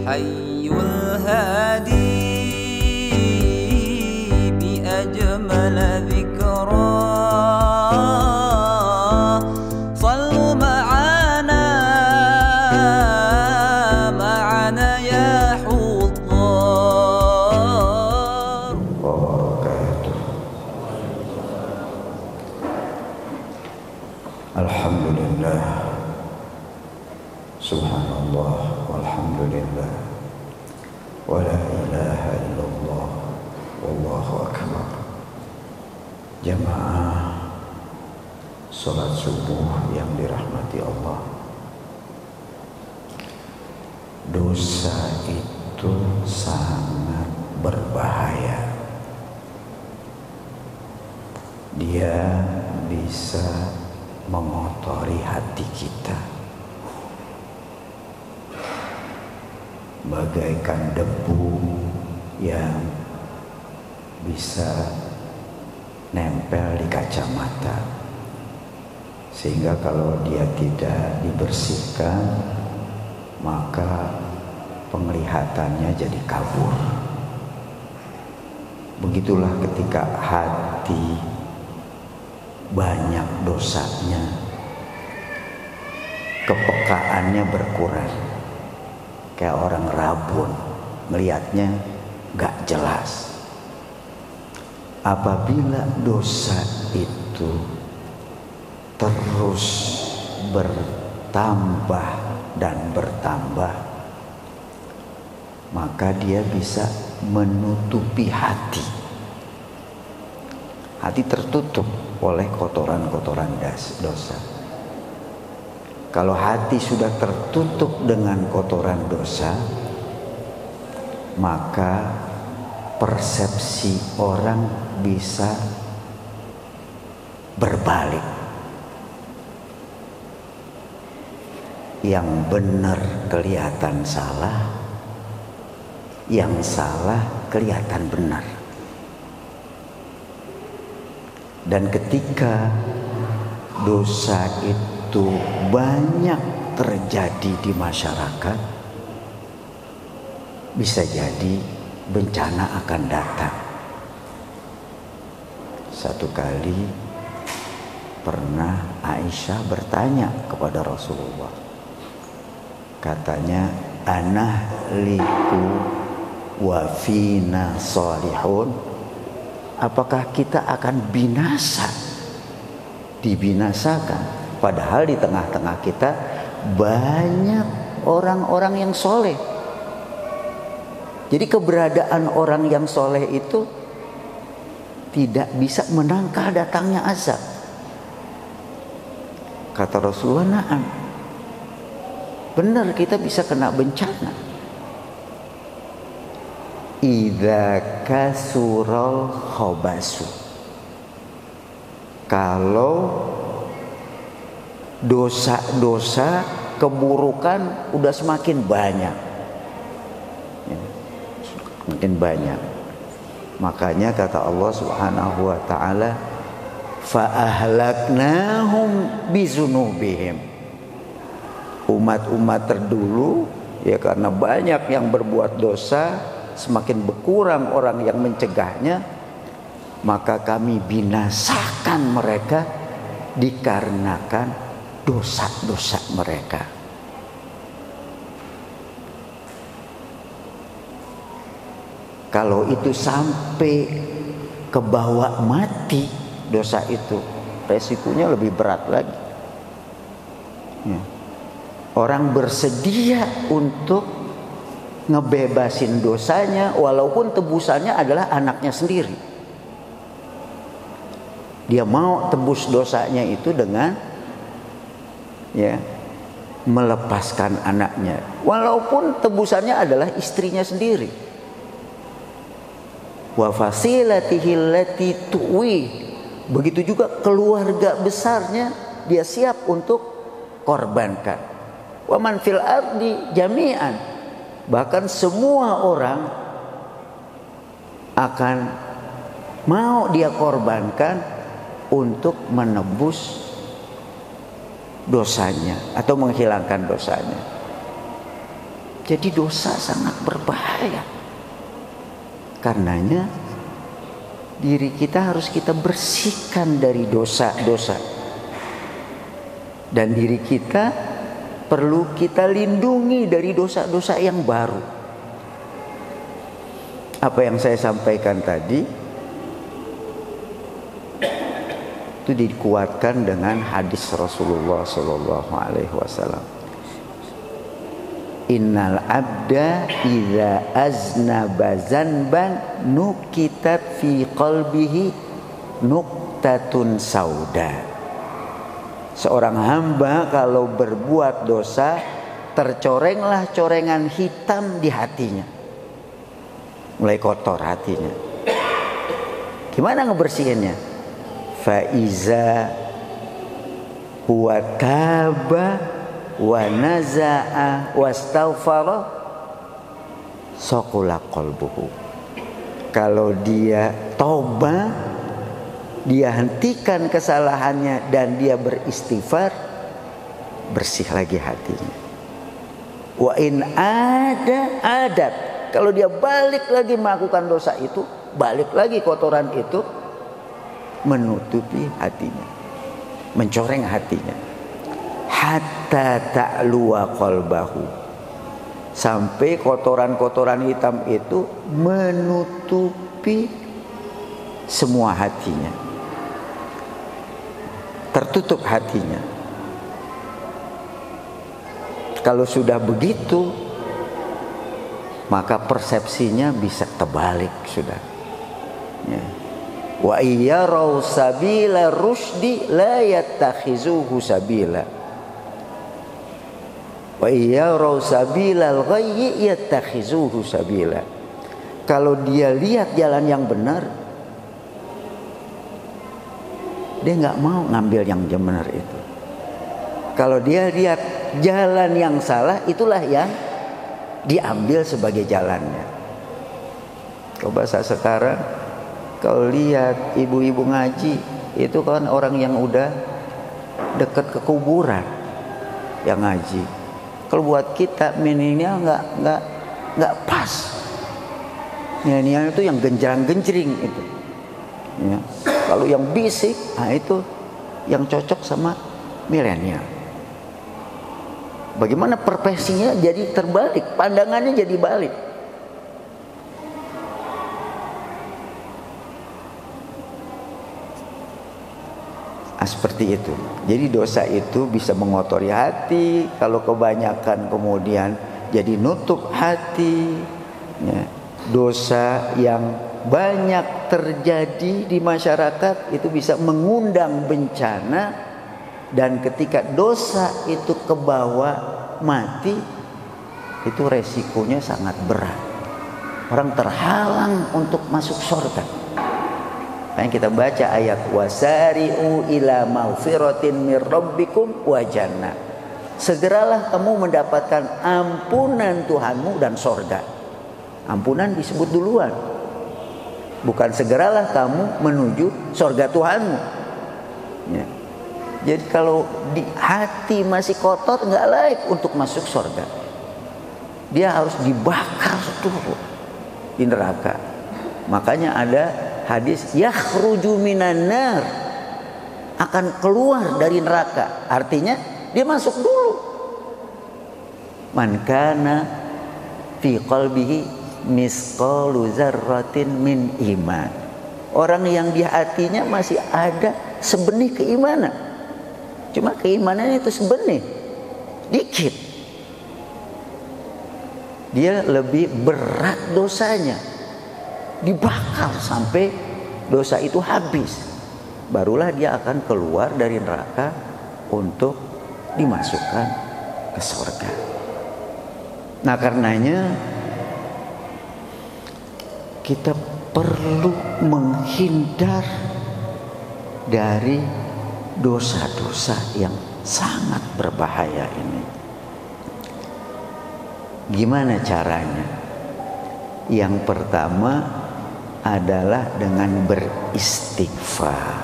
حي الهادي بأجمل ذكرى صلوا معنا يا حضار. Alhamdulillah, subhanallah, walhamdulillah, wa la ilaha illallah, wallahu akbar. Jamaah salat subuh yang dirahmati Allah, dosa itu sangat berbahaya. Dia bisa mengotori hati kita bagaikan debu yang bisa nempel di kacamata, sehingga kalau dia tidak dibersihkan maka penglihatannya jadi kabur. Begitulah ketika hati banyak dosanya, kepekaannya berkurang, kayak orang rabun, melihatnya gak jelas. Apabila dosa itu terus bertambah dan bertambah, maka dia bisa menutupi hati. Hati tertutup oleh kotoran-kotoran dosa. Kalau hati sudah tertutup dengan kotoran dosa, maka persepsi orang bisa berbalik. Yang benar kelihatan salah, yang salah kelihatan benar. Dan ketika dosa itu banyak terjadi di masyarakat, bisa jadi bencana akan datang. Satu kali pernah Aisyah bertanya kepada Rasulullah, katanya, "Ana liku wa fina salihun." Apakah kita akan binasa, dibinasakan, padahal di tengah-tengah kita banyak orang-orang yang soleh. Jadi keberadaan orang yang soleh itu tidak bisa menangkal datangnya azab. Kata Rasulullah, "Na'am, benar kita bisa kena bencana. Idza kasural khobasu." Kalau dosa-dosa keburukan udah semakin banyak, semakin banyak, makanya kata Allah Subhanahu wa taala, fa ahlaknahum bizunubihim. Umat-umat terdulu ya karena banyak yang berbuat dosa, semakin berkurang orang yang mencegahnya, maka kami binasakan mereka dikarenakan dosa-dosa mereka. Kalau itu sampai ke bawah mati dosa itu, resikonya lebih berat lagi. Ya. Orang bersedia untuk ngebebasin dosanya walaupun tebusannya adalah anaknya sendiri. Dia mau tebus dosanya itu dengan melepaskan anaknya walaupun tebusannya adalah istrinya sendiri. Wa fasilatihi allati tuwi. Begitu juga keluarga besarnya dia siap untuk korbankan. Wa man fil ardi jami'an. Bahkan semua orang akan mau dia korbankan untuk menebus dosanya atau menghilangkan dosanya. Jadi dosa sangat berbahaya. Karenanya diri kita harus kita bersihkan dari dosa-dosa. Dan diri kita perlu kita lindungi dari dosa-dosa yang baru. Apa yang saya sampaikan tadi itu dikuatkan dengan hadis Rasulullah Sallallahu Alaihi Wasallam. Innal abda idza aznaba zanban nukitat fi qalbihi nuktatun sauda. Seorang hamba kalau berbuat dosa, tercorenglah corengan hitam di hatinya. Mulai kotor hatinya. Gimana ngebersihinnya? Faiza huwa taba wa naza'a wastaghfara saqula qalbuhu. Kalau dia taubat, dia hentikan kesalahannya dan dia beristighfar, bersih lagi hatinya. Wa in adat, kalau dia balik lagi melakukan dosa itu, balik lagi kotoran itu, menutupi hatinya, mencoreng hatinya. Hatta ta'luwa qalbahu, sampai kotoran-kotoran hitam itu menutupi semua hatinya, tertutup hatinya. Kalau sudah begitu, maka persepsinya bisa terbalik sudah. Ya. Wa iyarau sabila rusdi la yattakhizuhu sabila. Wa iyarau sabila al-ghayyi yattakhizuhu sabila. Kalau dia lihat jalan yang benar, dia nggak mau ngambil yang benar itu. Kalau dia lihat jalan yang salah, itulah yang diambil sebagai jalannya. Kalau bahasa sekarang, kalau lihat ibu-ibu ngaji, itu kan orang yang udah dekat ke kuburan yang ngaji. Kalau buat kita milenial nggak pas. Milenial itu yang genjreng-genjring itu. Ya. Kalau yang bisik, nah itu yang cocok sama milenial. Bagaimana persepsinya jadi terbalik, pandangannya jadi balik. Seperti itu. Jadi dosa itu bisa mengotori hati. Kalau kebanyakan kemudian jadi nutup hati. Ya. Dosa yang banyak terjadi di masyarakat itu bisa mengundang bencana. Dan ketika dosa itu ke bawah mati, itu resikonya sangat berat. Orang terhalang untuk masuk surga. Makanya kita baca ayat wasari'u ila maghfiratin mir rabbikum wa jannah. Segeralah kamu mendapatkan ampunan Tuhanmu dan surga. Ampunan disebut duluan. Bukan segeralah kamu menuju surga Tuhanmu. Ya. Jadi kalau di hati masih kotor, nggak layak untuk masuk surga. Dia harus dibakar dulu di neraka. Makanya ada hadis yakhruju minan nar, akan keluar dari neraka. Artinya dia masuk dulu. Man kana fi qalbihi misqalu dzarratin min iman. Orang yang di hatinya masih ada sebenih keimanan. Cuma keimanan itu sebenih, dikit. Dia lebih berat dosanya, dibakar sampai dosa itu habis. Barulah dia akan keluar dari neraka untuk dimasukkan ke surga. Nah karenanya kita perlu menghindar dari dosa-dosa yang sangat berbahaya ini. Gimana caranya? Yang pertama adalah dengan beristighfar,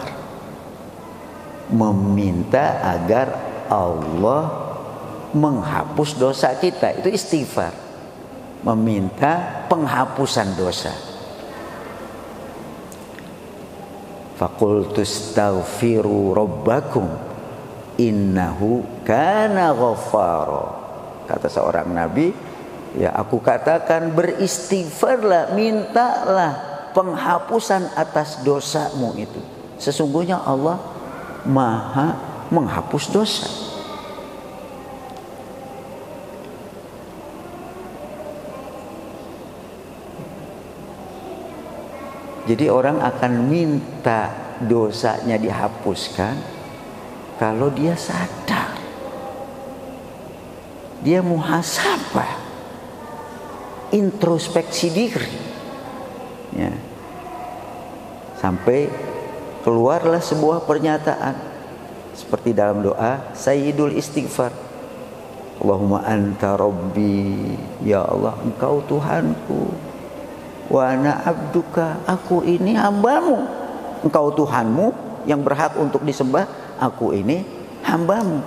meminta agar Allah menghapus dosa kita. Itu istighfar. meminta penghapusan dosa. Faqultu astaghfiru rabbakum innahu kana ghaffara. Kata seorang nabi, ya aku katakan beristighfarlah, mintalah penghapusan atas dosamu itu. Sesungguhnya Allah Maha menghapus dosa. Jadi orang akan minta dosanya dihapuskan kalau dia sadar, dia muhasabah, introspeksi diri, ya. Sampai keluarlah sebuah pernyataan seperti dalam doa Sayyidul Istighfar, Allahumma anta rabbi, ya Allah engkau Tuhanku, wa ana abduka, aku ini hambamu, engkau Tuhanmu yang berhak untuk disembah, aku ini hambamu.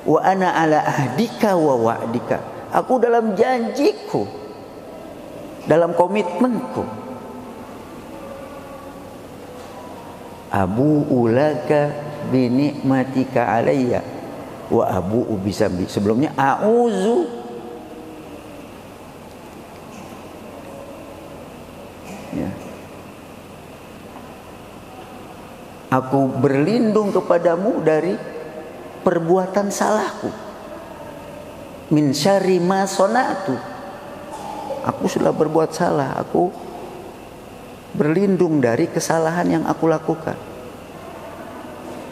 Wa ana ala ahdika wa wa'dika, aku dalam janjiku, dalam komitmenku. Abu'u laka bi ni'matika alayya wa abu'u bisambi. Sebelumnya a'udzu, ya. Aku berlindung kepadamu dari perbuatan salahku. Min syarri ma sona'tu, aku sudah berbuat salah, aku berlindung dari kesalahan yang aku lakukan.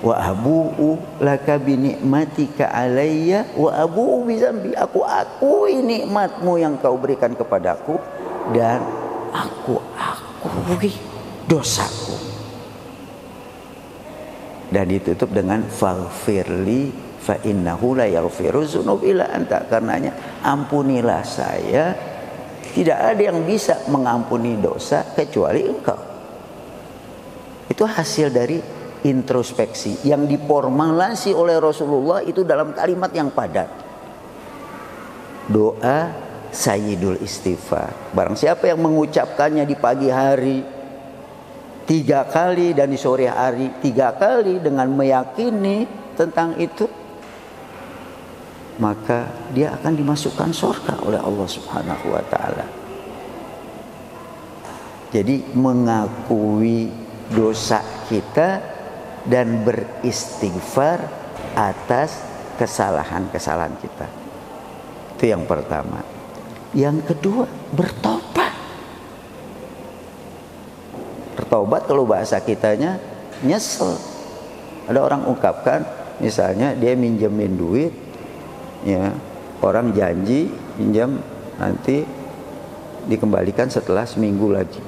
Wa abu'u laka bi ni'matika alayya wa abu'u bizambi, aku akui nikmatmu yang kau berikan kepadaku dan aku akui dosaku. Dan ditutup dengan faghfirli fa innahu la yaghfiru dzunub illa anta, karenanya ampunilah saya, tidak ada yang bisa mengampuni dosa kecuali engkau. Itu hasil dari introspeksi yang diformulasi oleh Rasulullah itu dalam kalimat yang padat. Doa Sayyidul Istighfar. Barang siapa yang mengucapkannya di pagi hari 3 kali dan di sore hari 3 kali dengan meyakini tentang itu, maka dia akan dimasukkan surga oleh Allah Subhanahu wa taala. Jadi mengakui dosa kita dan beristighfar atas kesalahan-kesalahan kita. Itu yang pertama. Yang kedua, bertobat. Bertobat kalau bahasa kitanya nyesel. Ada orang ungkapkan, misalnya dia minjemin duit, ya, orang janji pinjam nanti dikembalikan setelah seminggu lagi.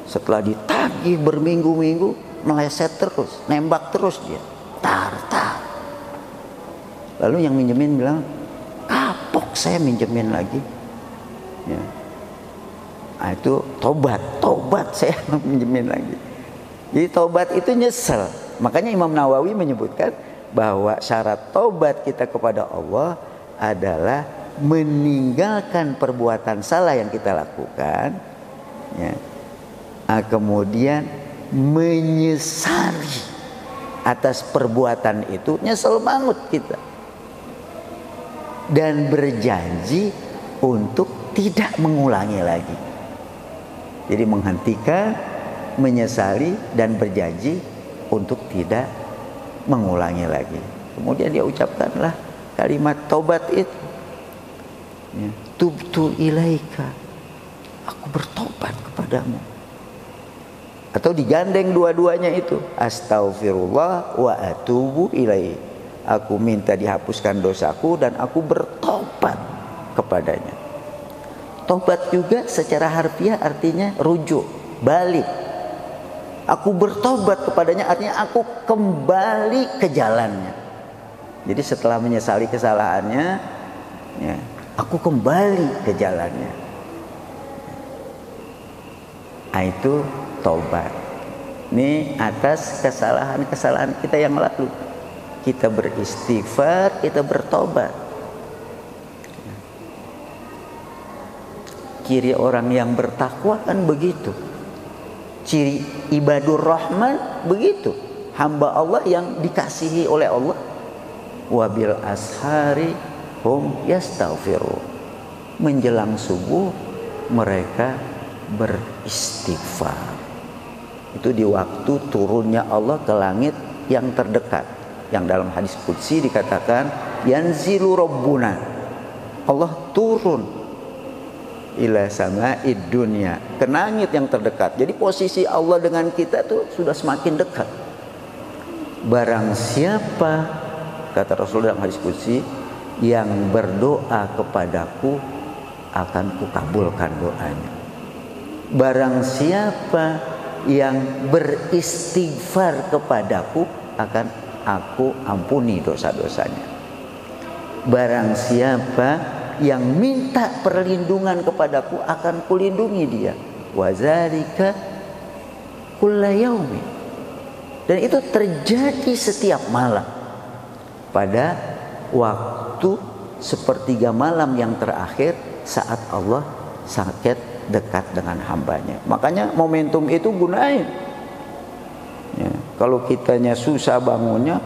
Setelah ditagih berminggu-minggu, meleset terus, nembak terus dia, tar. Lalu yang minjemin bilang, kapok saya minjemin lagi, ya. Nah, itu tobat saya minjemin lagi. Jadi tobat itu nyesel. Makanya Imam Nawawi menyebutkan bahwa syarat tobat kita kepada Allah adalah meninggalkan perbuatan salah yang kita lakukan, ya. Kemudian menyesali atas perbuatan itu, nyesel banget kita, dan berjanji untuk tidak mengulangi lagi. Jadi menghentikan, menyesali, dan berjanji untuk tidak mengulangi lagi. Kemudian dia ucapkanlah kalimat tobat itu, ya, tubtu ilaika, aku bertobat kepadamu. Atau digandeng dua-duanya itu, astaghfirullah wa atubu ilaihi, aku minta dihapuskan dosaku dan aku bertobat kepadanya. Tobat juga secara harfiah artinya rujuk, balik. Aku bertobat kepadanya artinya aku kembali ke jalannya. Jadi setelah menyesali kesalahannya, ya, aku kembali ke jalannya. Nah, itu tobat. Ini atas kesalahan-kesalahan kita yang lalu. Kita beristighfar, kita bertobat. Ciri orang yang bertakwa kan begitu. Ciri ibadur rahman begitu. Hamba Allah yang dikasihi oleh Allah. Wabil ashari hum yastaghfiru. Menjelang subuh mereka beristighfar. Itu di waktu turunnya Allah ke langit yang terdekat. Yang dalam hadis qudsi dikatakan yanzilu rabbuna. Allah turun ila sama'id dunya, ke langit yang terdekat. Jadi posisi Allah dengan kita tuh sudah semakin dekat. Barang siapa, kata Rasul dalam hadis qudsi, yang berdoa kepadaku akan kukabulkan doanya. Barang siapa yang beristighfar kepadaku akan aku ampuni dosa-dosanya. Barang siapa yang minta perlindungan kepadaku akan kulindungi dia. Wazalika kulla yaumi. Dan itu terjadi setiap malam. Pada waktu sepertiga malam yang terakhir saat Allah sangat dekat dengan hambanya. Makanya momentum itu gunain. Ya, kalau kitanya susah bangunnya,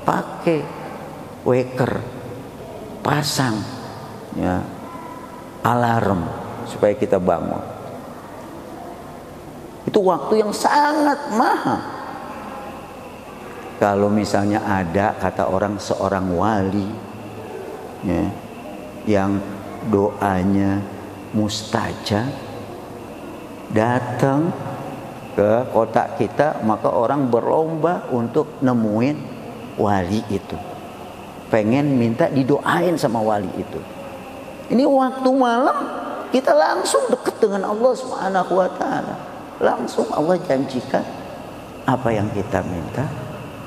pakai waker, pasang ya alarm supaya kita bangun. Itu waktu yang sangat mahal. Kalau misalnya ada kata orang seorang wali ya, yang doanya mustajab datang ke kota kita, maka orang berlomba untuk nemuin wali itu, pengen minta didoain sama wali itu. Ini waktu malam kita langsung dekat dengan Allah Subhanahu wa taala. Langsung Allah janjikan apa yang kita minta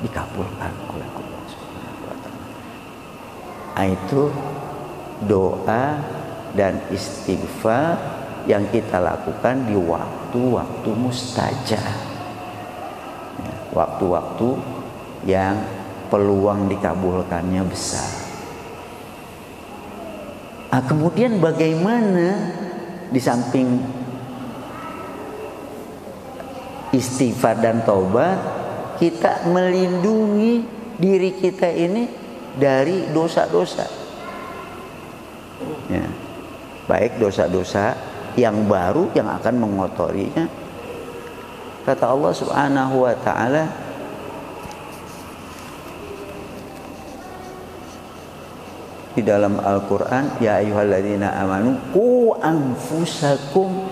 dikabulkan oleh Allah Subhanahu wa taala. Itu doa dan istighfar yang kita lakukan di waktu-waktu mustajab, ya, waktu-waktu yang peluang dikabulkannya besar. Kemudian bagaimana di samping istighfar dan taubat, kita melindungi diri kita ini dari dosa-dosa, ya, baik dosa-dosa yang baru yang akan mengotorinya. Kata Allah Subhanahu wa taala, di dalam Al-Qur'an, ya ayyuhalladzina amanu qu anfusakum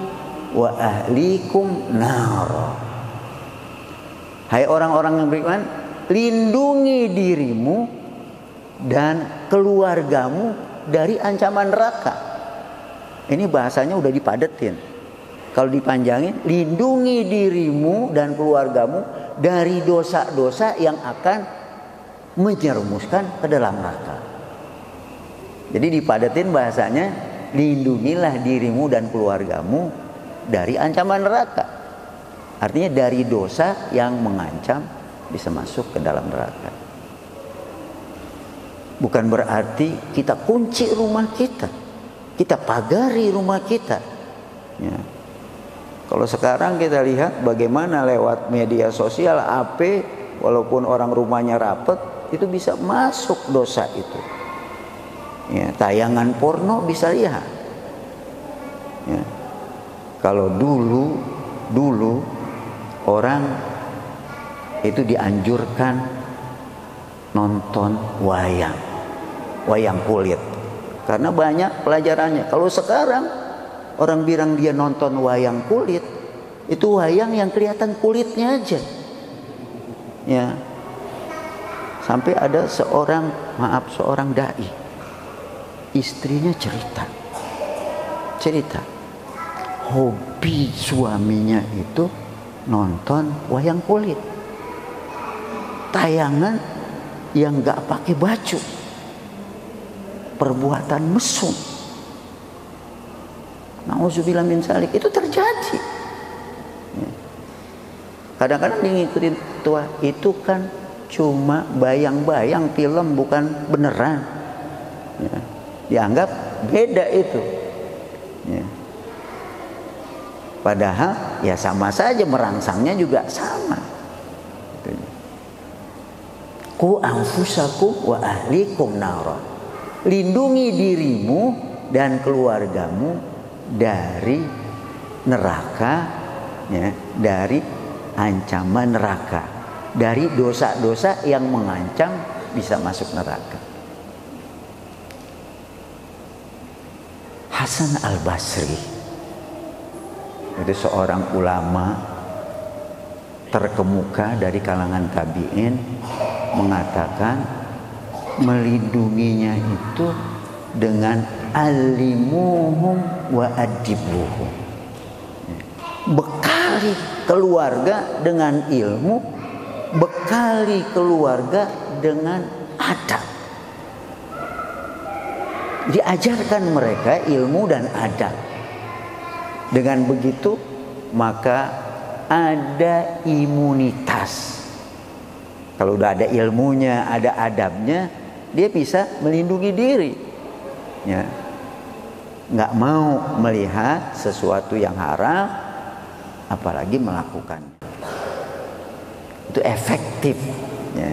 wa ahlikum nar. Hai orang-orang yang beriman, lindungi dirimu dan keluargamu dari ancaman neraka. Ini bahasanya udah dipadetin. Kalau dipanjangin, lindungi dirimu dan keluargamu dari dosa-dosa yang akan menjerumuskan ke dalam neraka. Jadi dipadetin bahasanya, lindungilah dirimu dan keluargamu dari ancaman neraka. Artinya dari dosa yang mengancam bisa masuk ke dalam neraka. Bukan berarti kita kunci rumah kita, kita pagari rumah kita. Ya. Kalau sekarang kita lihat bagaimana lewat media sosial, AP, walaupun orang rumahnya rapet, itu bisa masuk dosa itu. Ya, tayangan porno bisa lihat. Ya. Kalau dulu orang itu dianjurkan nonton wayang kulit karena banyak pelajarannya. Kalau sekarang orang bilang dia nonton wayang kulit, itu wayang yang kelihatan kulitnya aja. Ya. Sampai ada seorang dai, istrinya cerita hobi suaminya itu nonton wayang kulit, tayangan yang gak pakai baju, perbuatan mesum. Nauzubillah min dzalik, itu terjadi. Kadang-kadang dia ngikutin tua, itu kan cuma bayang-bayang film, bukan beneran. Ya. Dianggap beda itu. Ya. Padahal ya sama saja, merangsangnya juga sama. Qu anfusakum wa ahlikum nara. Lindungi dirimu dan keluargamu dari neraka, ya, dari ancaman neraka, dari dosa-dosa yang mengancam bisa masuk neraka. Hasan Al-Basri itu seorang ulama terkemuka dari kalangan tabi'in, mengatakan melindunginya itu dengan alimuhum wa adibuhum. Bekali keluarga dengan ilmu, bekali keluarga dengan adab. Diajarkan mereka ilmu dan adab. Dengan begitu maka ada imunitas. Kalau udah ada ilmunya, ada adabnya, dia bisa melindungi diri, ya. Nggak mau melihat sesuatu yang haram, apalagi melakukan. Itu efektif, ya.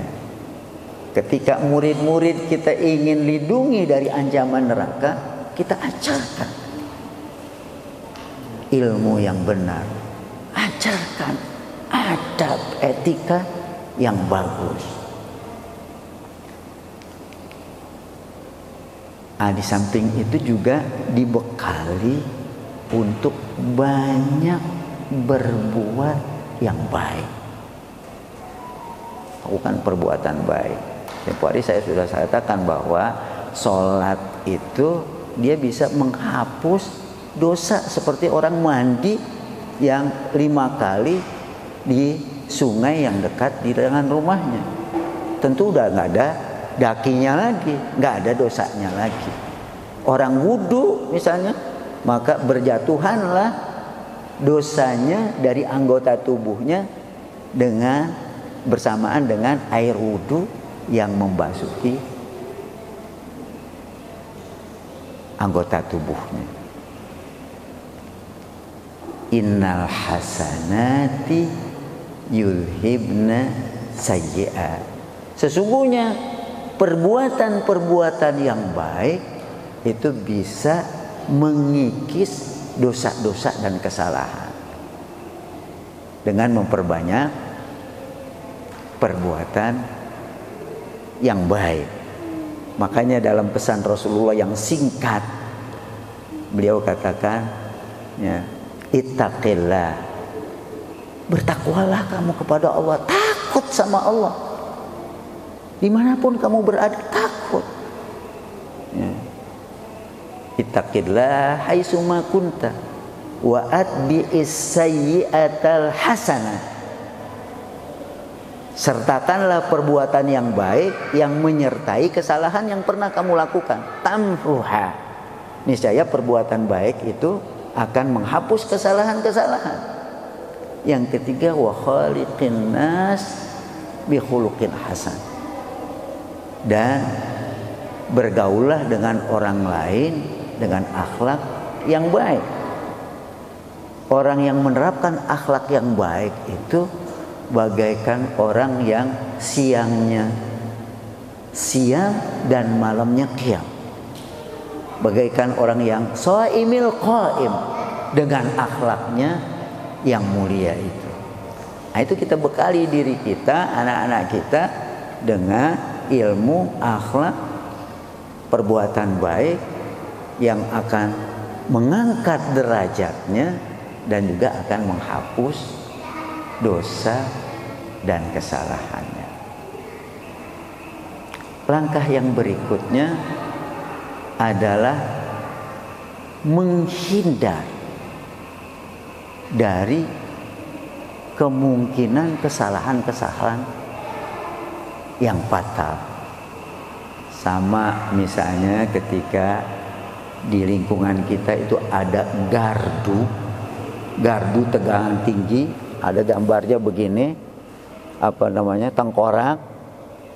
Ketika murid-murid kita ingin lindungi dari ancaman neraka, kita ajarkan ilmu yang benar, ajarkan adab etika yang bagus. Di samping itu juga dibekali untuk banyak berbuat yang baik. Lakukan perbuatan baik. Tempo hari saya sudah katakan bahwa sholat itu dia bisa menghapus dosa seperti orang mandi yang 5 kali di sungai yang dekat di dengan rumahnya. Tentu udah nggak ada dakinya lagi, nggak ada dosanya lagi. Orang wudu misalnya, maka berjatuhanlah dosanya dari anggota tubuhnya dengan bersamaan dengan air wudu yang membasuhi anggota tubuhnya. Innal hasanati yulhibna sayyi'at. Sesungguhnya perbuatan-perbuatan yang baik itu bisa mengikis dosa-dosa dan kesalahan dengan memperbanyak perbuatan yang baik. Makanya dalam pesan Rasulullah yang singkat, beliau katakan, ya, ittaqillah, bertakwalah kamu kepada Allah, takut sama Allah. Dimanapun kamu berada, takut. Ya. Ittaqillah haitsuma kunta wa atbi'is sayyi'atal hasanah. Sertakanlah perbuatan yang baik yang menyertai kesalahan yang pernah kamu lakukan. Tamruha. Niscaya perbuatan baik itu akan menghapus kesalahan-kesalahan. Yang ketiga, wa khaliqin nas bi khuluqin hasan. Dan bergaullah dengan orang lain dengan akhlak yang baik. Orang yang menerapkan akhlak yang baik itu bagaikan orang yang siangnya siang dan malamnya qiyam. Bagaikan orang yang shaimil qaim dengan akhlaknya yang mulia itu. Nah, itu kita bekali diri kita, anak-anak kita dengan ilmu, akhlak, perbuatan baik yang akan mengangkat derajatnya dan juga akan menghapus dosa dan kesalahannya. Langkah yang berikutnya adalah menghindar dari kemungkinan kesalahan-kesalahan yang fatal. Sama misalnya ketika di lingkungan kita itu ada gardu tegangan tinggi, ada gambarnya begini, apa namanya, tengkorak,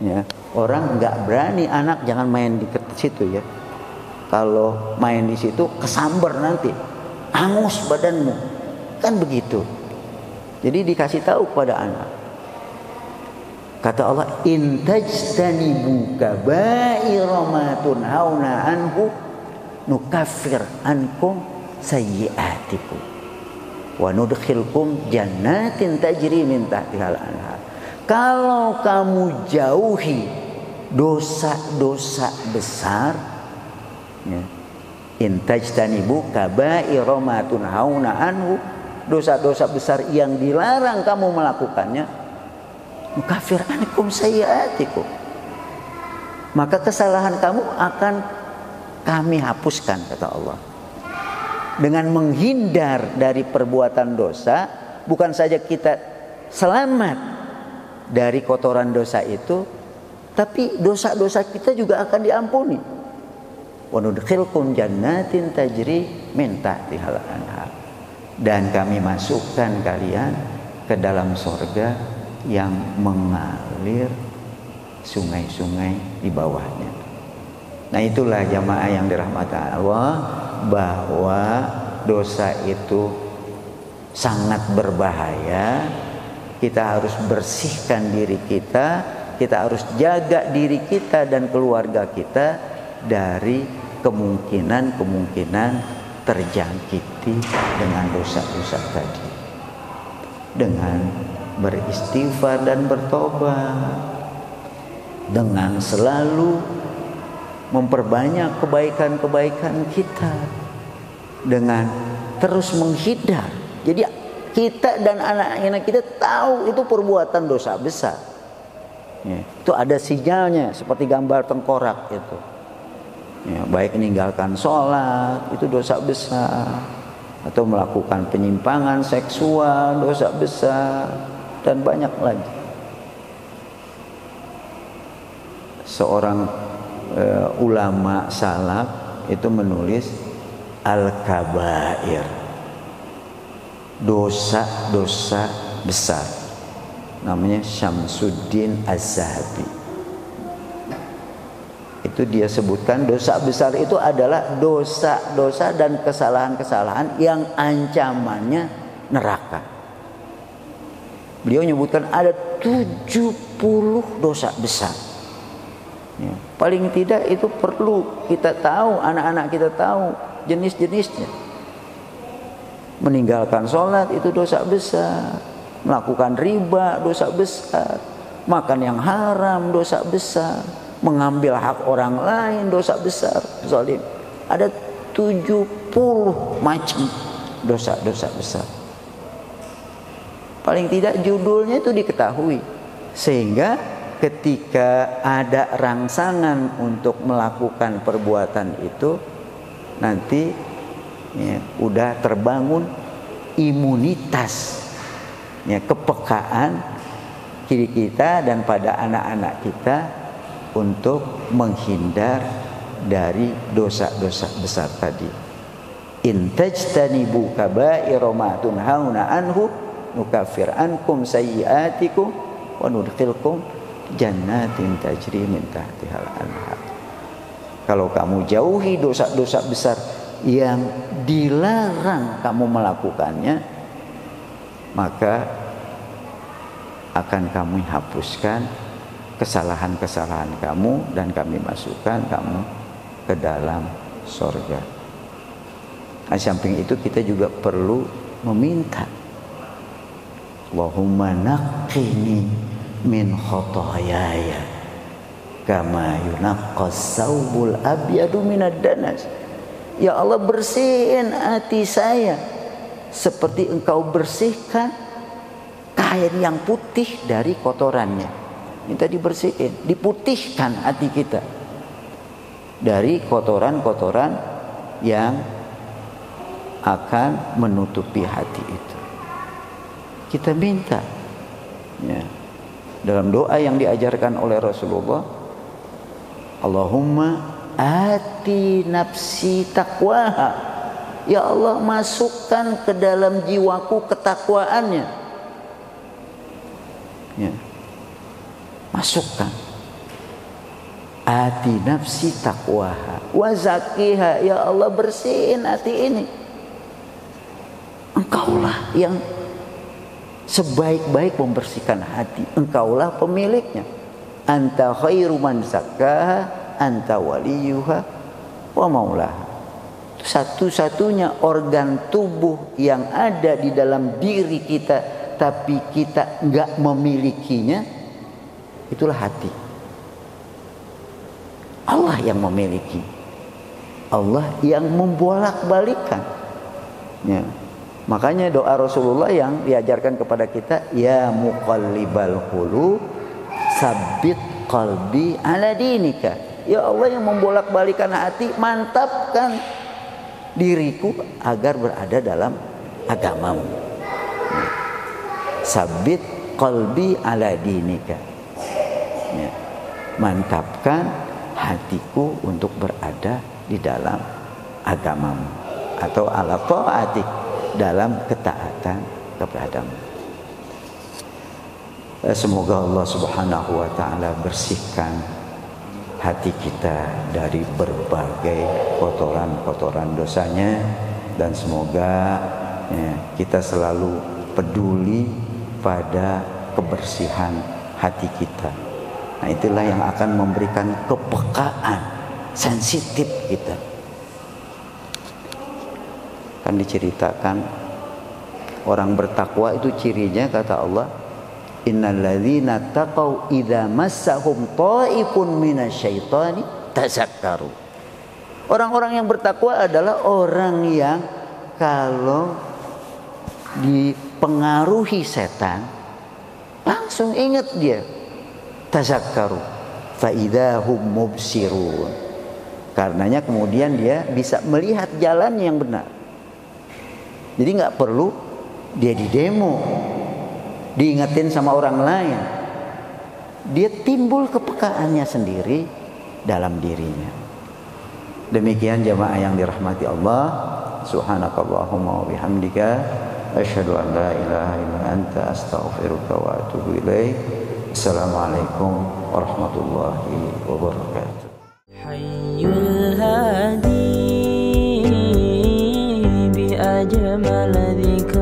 ya. Orang nggak berani, anak jangan main di situ ya. Kalau main di situ kesambar nanti, angus badanmu. Kan begitu. Jadi dikasih tahu kepada anak. Kata Allah, in tajtanibu kaba'ira ma tunhauna anhu nukaffir ankum sayyi'atikum wa nudkhilkum jannatin tajri min tahtihal anhar. Kalau kamu jauhi dosa-dosa besar, ya, in tajtanibu kaba'ira ma tunhauna anhu, dosa-dosa besar yang dilarang kamu melakukannya, nukaffir ankum sayyi'atikum, maka kesalahan kamu akan kami hapuskan, kata Allah. Dengan menghindar dari perbuatan dosa, bukan saja kita selamat dari kotoran dosa itu, tapi dosa-dosa kita juga akan diampuni. Wa nudkhilkum jannatin tajri min tahtihal anhar, dan kami masukkan kalian ke dalam surga yang mengalir sungai-sungai di bawahnya. Nah, itulah jamaah yang dirahmati Allah, bahwa dosa itu sangat berbahaya. Kita harus bersihkan diri kita, kita harus jaga diri kita dan keluarga kita dari kemungkinan terjangkiti dengan dosa-dosa tadi. Dengan beristighfar dan bertobat, dengan selalu memperbanyak kebaikan-kebaikan kita, dengan terus menghindar. Jadi kita dan anak-anak kita tahu itu perbuatan dosa besar. Ya, itu ada sinyalnya seperti gambar tengkorak itu. Ya, baik meninggalkan sholat itu dosa besar, atau melakukan penyimpangan seksual dosa besar, dan banyak lagi. Seorang ulama salaf itu menulis al-kabair, dosa-dosa besar, namanya Syamsuddin Az-Zahabi. Itu dia sebutkan dosa besar itu adalah dosa-dosa dan kesalahan-kesalahan yang ancamannya neraka. Beliau menyebutkan ada 70 dosa besar. Ya, paling tidak itu perlu kita tahu, anak-anak kita tahu jenis-jenisnya. Meninggalkan sholat itu dosa besar, melakukan riba dosa besar, makan yang haram dosa besar, mengambil hak orang lain dosa besar, zalim. Ada 70 macam dosa-dosa besar. Paling tidak judulnya itu diketahui, sehingga ketika ada rangsangan untuk melakukan perbuatan itu, nanti ya, udah terbangun imunitas, ya, kepekaan diri kita dan pada anak-anak kita untuk menghindar dari dosa-dosa besar tadi. In tajtanibu kaba'ira ma tunhauna anhu nukaffir ankum sayyi'atikum wa nudkhilkum jannatin tajri min tahtihal anhar. Kalau kamu jauhi dosa-dosa besar yang dilarang kamu melakukannya, maka akan kami hapuskan kesalahan-kesalahan kamu dan kami masukkan kamu ke dalam surga. Nah, samping itu kita juga perlu meminta, Allahumma naqqini min khotoyaya kama yunaqqas saubul abyadu minad danas. Ya Allah, bersihin hati saya seperti engkau bersihkan kain yang putih dari kotorannya. Minta dibersihin, diputihkan hati kita dari kotoran-kotoran yang akan menutupi hati itu. Kita minta, ya, dalam doa yang diajarkan oleh Rasulullah, Allahumma ati nafsi taqwaha. Ya Allah, masukkan ke dalam jiwaku ketakwaannya. Ya. Masukkan. Ati nafsi taqwaha wa zakkiha. Ya Allah, bersihin hati ini. Engkaulah yang sebaik-baik membersihkan hati. Engkaulah pemiliknya. Anta khairu man zakkaha, anta waliyuha wa maulaha. Satu-satunya organ tubuh yang ada di dalam diri kita tapi kita enggak memilikinya, itulah hati. Allah yang memiliki, Allah yang membolak-balikan. Ya. Makanya doa Rasulullah yang diajarkan kepada kita, ya muqallibal qulub, sabbit qalbi ala dinika. Ya Allah yang membolak-balikan hati, mantapkan diriku agar berada dalam agamamu. Ya. Sabbit qalbi ala dinika. Ya. Mantapkan hatiku untuk berada di dalam agamamu, atau ala ta'atik, dalam ketaatan kepadamu. Semoga Allah Subhanahu wa taala bersihkan hati kita dari berbagai kotoran-kotoran dosanya, dan semoga kita selalu peduli pada kebersihan hati kita. Nah, itulah yang akan memberikan kepekaan, sensitif kita. Kan diceritakan orang bertakwa itu cirinya, kata Allah, innalladzina taqau idza massahum ta'ifun minasyaitani tazakkaru. Orang-orang yang bertakwa adalah orang yang kalau dipengaruhi setan langsung ingat dia. Tazakkaru fa idzahum mubsirun. Karenanya kemudian dia bisa melihat jalan yang benar. Jadi nggak perlu dia didemo, diingetin sama orang lain. Dia timbul kepekaannya sendiri dalam dirinya. Demikian jamaah yang dirahmati Allah. Subhanakallahumma wa bihamdika asyhadu an la ilaha illa anta astaghfiruka wa atubu ilaik. Assalamualaikum warahmatullahi wabarakatuh. Hayyul hadi bi ajmal dzikr